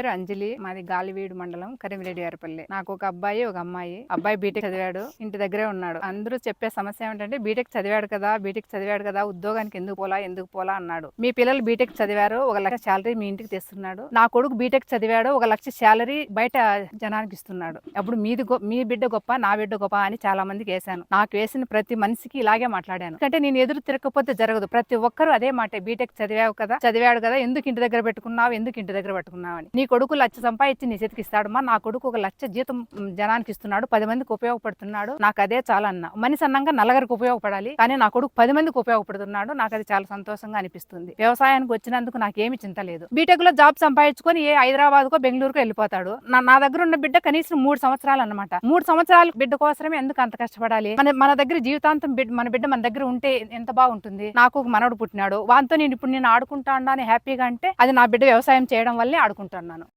పేరు అంజలి. మాది గాలివీడు మండలం, కరీంరెడ్డి గారిపల్లి. నాకు ఒక అబ్బాయి, ఒక అమ్మాయి. అబ్బాయి బీటెక్ చదివాడు, ఇంటి దగ్గరే ఉన్నాడు. అందరూ చెప్పే సమస్య ఏమిటంటే బీటెక్ చదివాడు కదా ఉద్యోగానికి ఎందుకు పోలా అన్నాడు. మీ పిల్లలు బీటెక్ చదివారు, 1,00,000 శాలరీ మీ ఇంటికి తెస్తున్నాడు. నా కొడుకు బీటెక్ చదివాడు, 1,00,000 శాలరీ బయట జనానికి ఇస్తున్నాడు. అప్పుడు మీ బిడ్డ గొప్ప, నా బిడ్డ గొప్ప అని చాలా మందికి వేశాను. నాకు వేసిన ప్రతి మనిషికి ఇలాగే మాట్లాడాను. ఎందుకంటే నేను ఎదురు తిరగకపోతే జరగదు. ప్రతి ఒక్కరు అదే మాట, బీటెక్ చదివాడు కదా ఎందుకు ఇంటి దగ్గర పెట్టుకున్నావు అని. నీ కొడుకు 1,00,000 సంపాదించి నీ చేతికి ఇస్తాడమ్మా, నా కొడుకు 1,00,000 జీతం జనానికి ఇస్తున్నాడు, 10 మందికి ఉపయోగపడుతున్నాడు, నాకు అదే చాలా అన్న. మనిషి అన్నాక నలుగురికి ఉపయోగపడాలి, కానీ నా కొడుకు 10 మందికి ఉపయోగపడుతున్నాడు, నాకు అది చాలా సంతోషంగా అనిపిస్తుంది. వ్యవసాయానికి వచ్చినందుకు నాకేమి చింత లేదు. బీటెక్ లో జాబ్ సంపాదించుకొని ఏ హైదరాబాద్ కో బెంగళూరుకో వెళ్ళిపోతాడు. నా దగ్గర ఉన్న బిడ్డ కనీసం 3 సంవత్సరాలు అన్నమాట. 3 సంవత్సరాలు బిడ్డ కోసమే ఎందుకు అంత కష్టపడాలి? మన దగ్గర జీవితాంతం మన బిడ్డ మన దగ్గర ఉంటే ఎంత బాగుంటుంది. నాకు ఒక మనవడు పుట్టినాడు, వాంతో నేను ఇప్పుడు ఆడుకుంటా అని హ్యాపీగా అంటే అది నా బిడ్డ వ్యవసాయం చేయడం వల్లే ఆడుకుంటున్నాను.